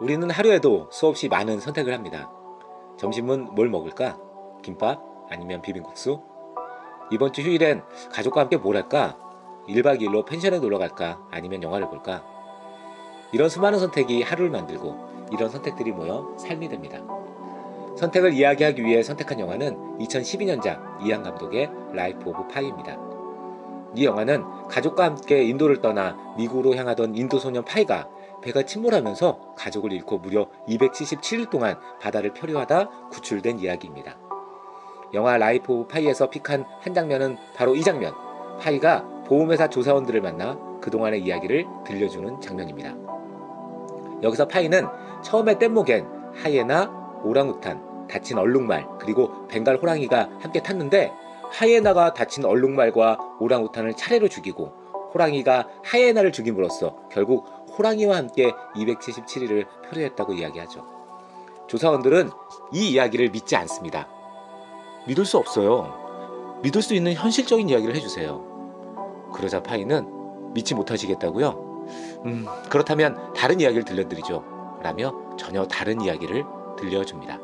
우리는 하루에도 수없이 많은 선택을 합니다. 점심은 뭘 먹을까? 김밥? 아니면 비빔국수? 이번 주 휴일엔 가족과 함께 뭘 할까? 1박 2일로 펜션에 놀러 갈까? 아니면 영화를 볼까? 이런 수많은 선택이 하루를 만들고 이런 선택들이 모여 삶이 됩니다. 선택을 이야기하기 위해 선택한 영화는 2012년작 이안 감독의 라이프 오브 파이입니다. 이 영화는 가족과 함께 인도를 떠나 미국으로 향하던 인도 소년 파이가 배가 침몰하면서 가족을 잃고 무려 277일 동안 바다를漂流하다 구출된 이야기입니다. 영화 라이프 오브 파이에서 픽한 한 장면은 바로 이 장면, 파이가 보험회사 조사원들을 만나 그동안의 이야기를 들려주는 장면입니다. 여기서 파이는 처음에 뗏목엔 하이에나, 오랑우탄, 다친 얼룩말, 그리고 벵갈 호랑이가 함께 탔는데 하이에나가 다친 얼룩말과 오랑우탄을 차례로 죽이고 호랑이가 하이에나를 죽임으로써 결국 호랑이와 함께 277일을 표류했다고 이야기하죠. 조사원들은 이 이야기를 믿지 않습니다. 믿을 수 없어요. 믿을 수 있는 현실적인 이야기를 해주세요. 그러자 파이는 믿지 못하시겠다고요? 그렇다면 다른 이야기를 들려드리죠. 라며 전혀 다른 이야기를 들려줍니다.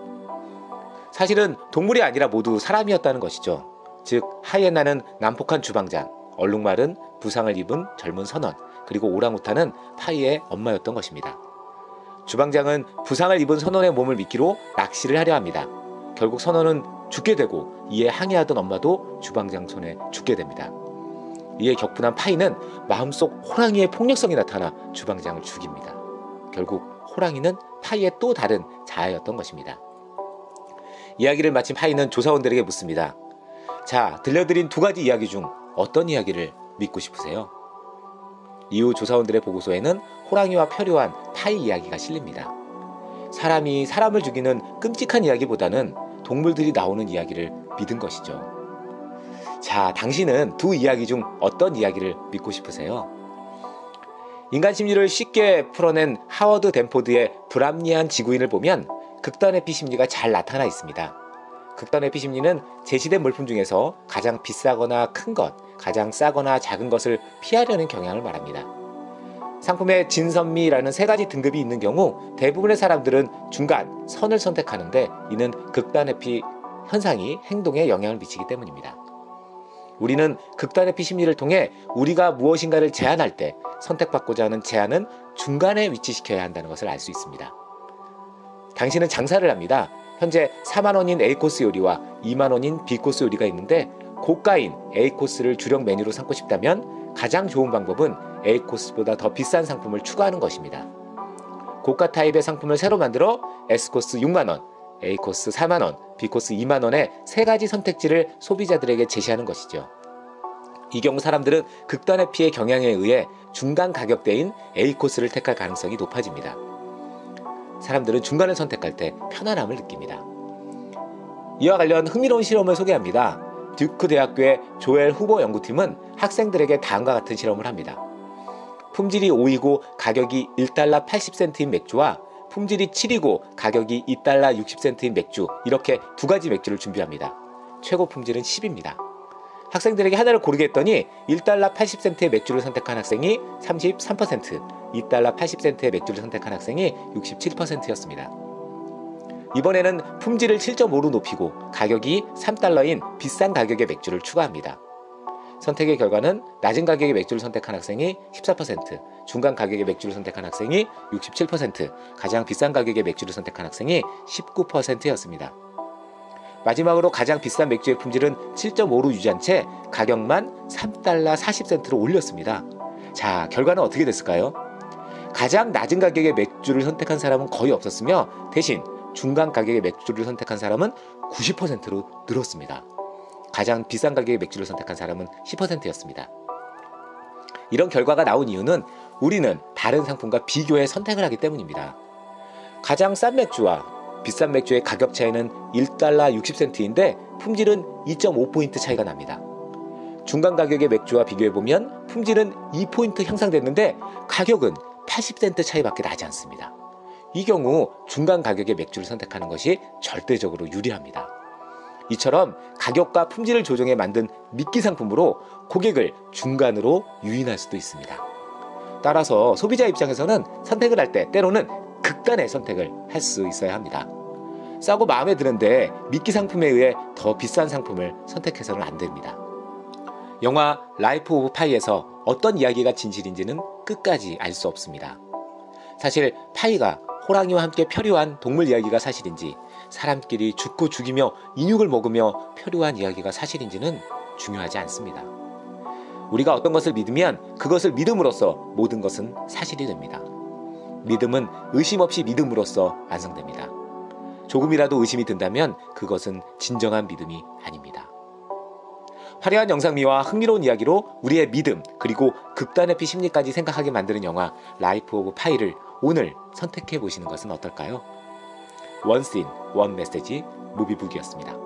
사실은 동물이 아니라 모두 사람이었다는 것이죠. 즉 하이에나는 난폭한 주방장, 얼룩말은 부상을 입은 젊은 선원, 그리고 오랑우탄은 파이의 엄마였던 것입니다. 주방장은 부상을 입은 선원의 몸을 미끼로 낚시를 하려 합니다. 결국 선원은 죽게 되고 이에 항해하던 엄마도 주방장 손에 죽게 됩니다. 이에 격분한 파이는 마음속 호랑이의 폭력성이 나타나 주방장을 죽입니다. 결국 호랑이는 파이의 또 다른 자아였던 것입니다. 이야기를 마친 파이는 조사원들에게 묻습니다. 자, 들려드린 두 가지 이야기 중 어떤 이야기를 믿고 싶으세요? 이후 조사원들의 보고서에는 호랑이와 표류한 파이 이야기가 실립니다. 사람이 사람을 죽이는 끔찍한 이야기보다는 동물들이 나오는 이야기를 믿은 것이죠. 자, 당신은 두 이야기 중 어떤 이야기를 믿고 싶으세요? 인간 심리를 쉽게 풀어낸 하워드 댄포드의 불합리한 지구인을 보면 극단의 피심리가 잘 나타나 있습니다. 극단의 피심리는 제시된 물품 중에서 가장 비싸거나 큰 것, 가장 싸거나 작은 것을 피하려는 경향을 말합니다. 상품의 진선미라는 세 가지 등급이 있는 경우 대부분의 사람들은 중간, 선을 선택하는데 이는 극단의 피 현상이 행동에 영향을 미치기 때문입니다. 우리는 극단의 피 심리를 통해 우리가 무엇인가를 제한할 때 선택받고자 하는 제한은 중간에 위치시켜야 한다는 것을 알 수 있습니다. 당신은 장사를 합니다. 현재 4만 원인 A코스 요리와 2만 원인 B코스 요리가 있는데 고가인 A코스를 주력 메뉴로 삼고 싶다면 가장 좋은 방법은 A코스보다 더 비싼 상품을 추가하는 것입니다. 고가 타입의 상품을 새로 만들어 S코스 6만 원, A코스 4만 원, B코스 2만 원의 세 가지 선택지를 소비자들에게 제시하는 것이죠. 이 경우 사람들은 극단의 피의 경향에 의해 중간 가격대인 A코스를 택할 가능성이 높아집니다. 사람들은 중간을 선택할 때 편안함을 느낍니다. 이와 관련 흥미로운 실험을 소개합니다. 듀크 대학교의 조엘 후보 연구팀은 학생들에게 다음과 같은 실험을 합니다. 품질이 5이고 가격이 1달러 80센트인 맥주와 품질이 7이고 가격이 2달러 60센트인 맥주, 이렇게 두 가지 맥주를 준비합니다. 최고 품질은 10입니다. 학생들에게 하나를 고르게 했더니 1달러 80센트의 맥주를 선택한 학생이 33%, 2달러 80센트의 맥주를 선택한 학생이 67%였습니다. 이번에는 품질을 7.5로 높이고 가격이 3달러인 비싼 가격의 맥주를 추가합니다. 선택의 결과는 낮은 가격의 맥주를 선택한 학생이 14%, 중간 가격의 맥주를 선택한 학생이 67%, 가장 비싼 가격의 맥주를 선택한 학생이 19%였습니다. 마지막으로 가장 비싼 맥주의 품질은 7.5로 유지한 채 가격만 3달러 40센트로 올렸습니다. 자, 결과는 어떻게 됐을까요? 가장 낮은 가격의 맥주를 선택한 사람은 거의 없었으며 대신 중간 가격의 맥주를 선택한 사람은 90%로 늘었습니다. 가장 비싼 가격의 맥주를 선택한 사람은 10%였습니다. 이런 결과가 나온 이유는 우리는 다른 상품과 비교해 선택을 하기 때문입니다. 가장 싼 맥주와 비싼 맥주의 가격 차이는 1달러 60센트인데 품질은 2.5포인트 차이가 납니다. 중간 가격의 맥주와 비교해보면 품질은 2포인트 향상됐는데 가격은 80센트 차이밖에 나지 않습니다. 이 경우 중간 가격의 맥주를 선택하는 것이 절대적으로 유리합니다. 이처럼 가격과 품질을 조정해 만든 미끼 상품으로 고객을 중간으로 유인할 수도 있습니다. 따라서 소비자 입장에서는 선택을 할 때 때로는 극단의 선택을 할 수 있어야 합니다. 싸고 마음에 드는데 미끼 상품에 의해 더 비싼 상품을 선택해서는 안 됩니다. 영화 라이프 오브 파이에서 어떤 이야기가 진실인지는 끝까지 알 수 없습니다. 사실 파이가 호랑이와 함께 표류한 동물 이야기가 사실인지, 사람끼리 죽고 죽이며 인육을 먹으며 표류한 이야기가 사실인지는 중요하지 않습니다. 우리가 어떤 것을 믿으면 그것을 믿음으로써 모든 것은 사실이 됩니다. 믿음은 의심 없이 믿음으로써 완성됩니다. 조금이라도 의심이 든다면 그것은 진정한 믿음이 아닙니다. 화려한 영상미와 흥미로운 이야기로 우리의 믿음, 그리고 극단의 피 심리까지 생각하게 만드는 영화 라이프 오브 파이를 오늘 선택해 보시는 것은 어떨까요? 원 씬, 원 메시지 무비북이었습니다.